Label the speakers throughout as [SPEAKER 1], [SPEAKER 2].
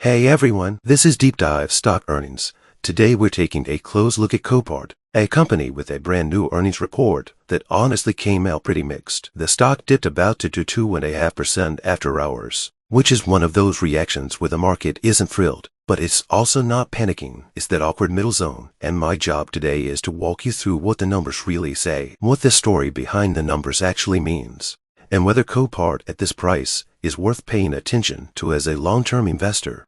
[SPEAKER 1] Hey everyone, this is Deep Dive Stock Earnings. Today we're taking a close look at Copart, a company with a brand new earnings report that honestly came out pretty mixed. The stock dipped about to 2.5% after hours, which is one of those reactions where the market isn't thrilled, but it's also not panicking. It's that awkward middle zone, and my job today is to walk you through what the numbers really say, what the story behind the numbers actually means, and whether Copart at this price is worth paying attention to as a long-term investor.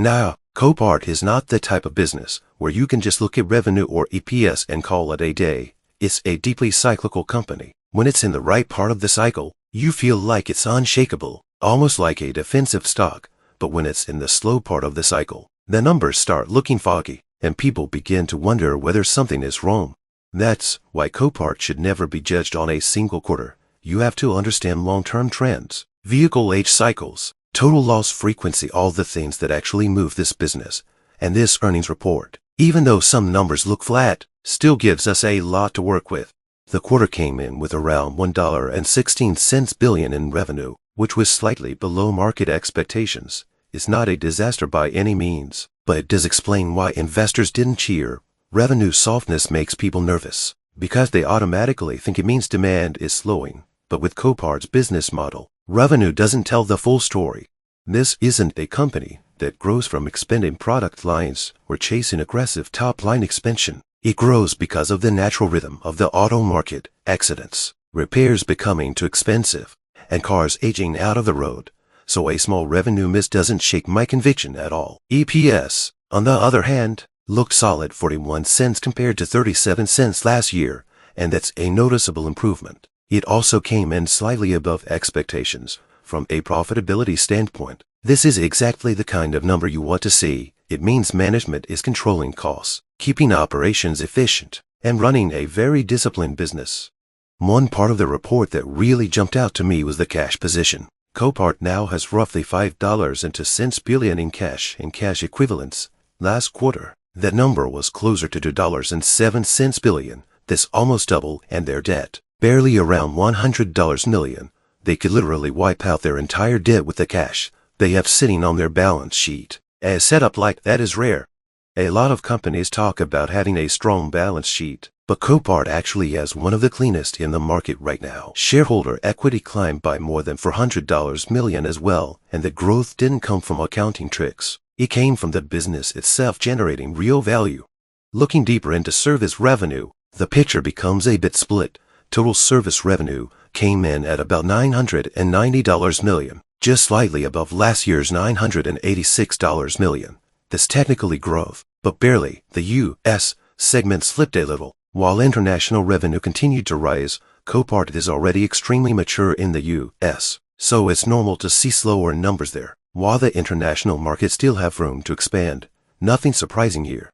[SPEAKER 1] Now, Copart is not the type of business where you can just look at revenue or EPS and call it a day. It's a deeply cyclical company. When it's in the right part of the cycle, you feel like it's unshakable, almost like a defensive stock. But when it's in the slow part of the cycle, the numbers start looking foggy, and people begin to wonder whether something is wrong. That's why Copart should never be judged on a single quarter. You have to understand long-term trends, vehicle age cycles, total loss frequency, all the things that actually move this business. And this earnings report, even though some numbers look flat, still gives us a lot to work with. The quarter came in with around $1.16 billion in revenue, which was slightly below market expectations. It's not a disaster by any means, but it does explain why investors didn't cheer. Revenue softness makes people nervous, because they automatically think it means demand is slowing. But with Copart's business model, revenue doesn't tell the full story. This isn't a company that grows from expanding product lines or chasing aggressive top-line expansion. It grows because of the natural rhythm of the auto market, accidents, repairs becoming too expensive, and cars aging out of the road. So a small revenue miss doesn't shake my conviction at all. EPS, on the other hand, looked solid, 41 cents compared to 37 cents last year, and that's a noticeable improvement. It also came in slightly above expectations from a profitability standpoint. This is exactly the kind of number you want to see. It means management is controlling costs, keeping operations efficient, and running a very disciplined business. One part of the report that really jumped out to me was the cash position. Copart now has roughly $5.02 billion in cash and cash equivalents. Last quarter, that number was closer to $2.07 billion. That's almost double, and their debt barely around $100 million. They could literally wipe out their entire debt with the cash they have sitting on their balance sheet. A setup like that is rare. A lot of companies talk about having a strong balance sheet, but Copart actually has one of the cleanest in the market right now. Shareholder equity climbed by more than $400 million as well, and the growth didn't come from accounting tricks. It came from the business itself generating real value. Looking deeper into service revenue, the picture becomes a bit split. Total service revenue came in at about $990 million, just slightly above last year's $986 million. That's technically growth, but barely. The U.S. segment slipped a little. While international revenue continued to rise, Copart is already extremely mature in the U.S., so it's normal to see slower numbers there, while the international markets still have room to expand. Nothing surprising here.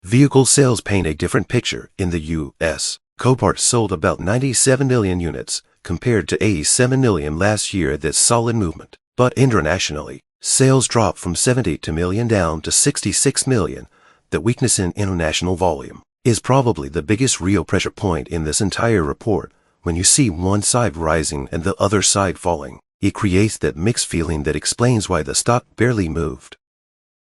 [SPEAKER 1] Vehicle sales paint a different picture in the U.S. Copart sold about 97 million units, compared to 87 million last year. That's solid movement. But internationally, sales dropped from 72 million down to 66 million. The weakness in international volume is probably the biggest real pressure point in this entire report. When you see one side rising and the other side falling, it creates that mixed feeling that explains why the stock barely moved.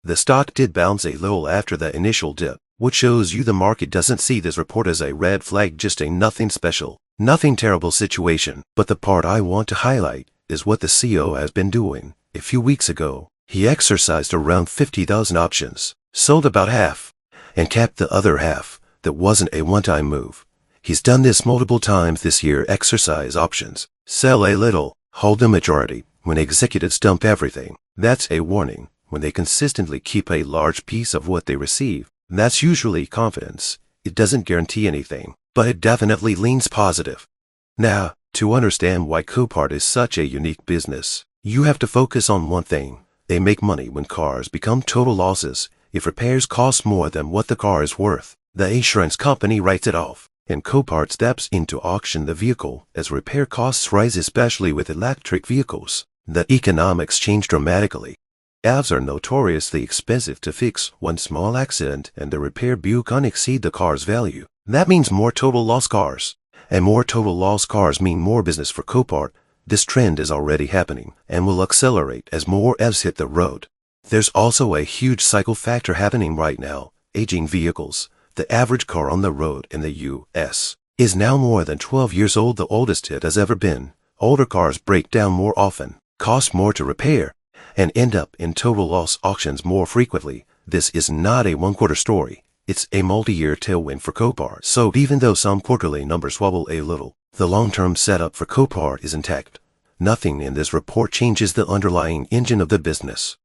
[SPEAKER 1] The stock did bounce a little after the initial dip, which shows you the market doesn't see this report as a red flag, just a nothing special, nothing terrible situation. But the part I want to highlight is what the CEO has been doing. A few weeks ago, he exercised around 50,000 options, sold about half, and kept the other half. That wasn't a one-time move. He's done this multiple times this year. Exercise options, sell a little, hold the majority. When executives dump everything, that's a warning. When they consistently keep a large piece of what they receive, that's usually confidence. It doesn't guarantee anything, but it definitely leans positive. Now, to understand why Copart is such a unique business, you have to focus on one thing. They make money when cars become total losses. If repairs cost more than what the car is worth, the insurance company writes it off, and Copart steps in to auction the vehicle as repair costs rise, especially with electric vehicles. The economics change dramatically. EVs are notoriously expensive to fix. One small accident and the repair bill can exceed the car's value. That means more total loss cars. And more total loss cars mean more business for Copart. This trend is already happening and will accelerate as more EVs hit the road. There's also a huge cycle factor happening right now. Aging vehicles. The average car on the road in the U.S. is now more than 12 years old, the oldest it has ever been. Older cars break down more often, cost more to repair, and end up in total loss auctions more frequently. This is not a one-quarter story. It's a multi-year tailwind for Copart. So even though some quarterly numbers wobble a little, the long-term setup for Copart is intact. Nothing in this report changes the underlying engine of the business.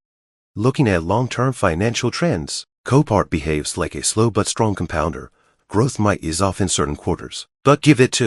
[SPEAKER 1] Looking at long-term financial trends, Copart behaves like a slow but strong compounder. Growth might ease off in certain quarters, but give it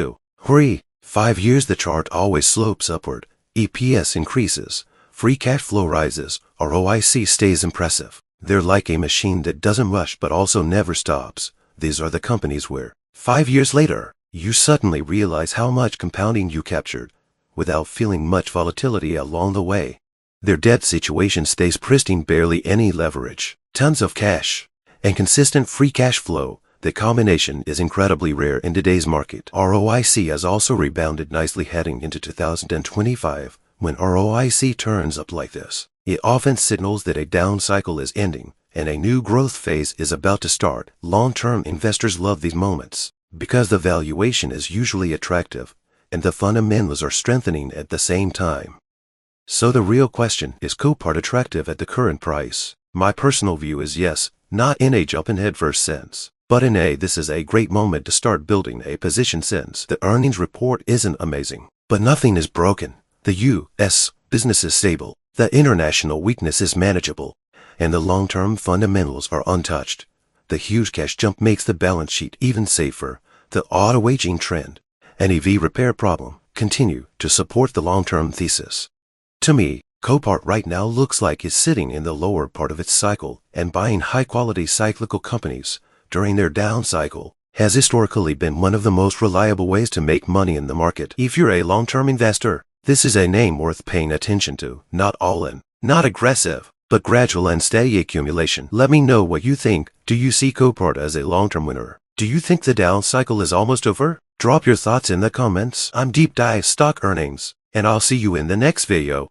[SPEAKER 1] 5 years the chart always slopes upward. EPS increases, free cash flow rises, ROIC stays impressive. They're like a machine that doesn't rush but also never stops. These are the companies where, 5 years later, you suddenly realize how much compounding you captured, without feeling much volatility along the way. Their debt situation stays pristine, barely any leverage, tons of cash, and consistent free cash flow. The combination is incredibly rare in today's market. ROIC has also rebounded nicely heading into 2025. When ROIC turns up like this, it often signals that a down cycle is ending and a new growth phase is about to start. Long-term investors love these moments because the valuation is usually attractive and the fundamentals are strengthening at the same time. So the real question is Copart attractive at the current price? My personal view is yes, not in a jump and headfirst sense, but in a this is a great moment to start building a position since the earnings report isn't amazing, but nothing is broken. The U.S. business is stable, the international weakness is manageable, and the long-term fundamentals are untouched. The huge cash jump makes the balance sheet even safer. The auto aging trend and EV repair problem continue to support the long-term thesis. To me, Copart right now looks like it's sitting in the lower part of its cycle, and buying high-quality cyclical companies during their down cycle has historically been one of the most reliable ways to make money in the market. If you're a long-term investor, this is a name worth paying attention to. Not all in, not aggressive, but gradual and steady accumulation. Let me know what you think. Do you see Copart as a long-term winner? Do you think the down cycle is almost over? Drop your thoughts in the comments. I'm Deep Dive Stock Earnings, and I'll see you in the next video.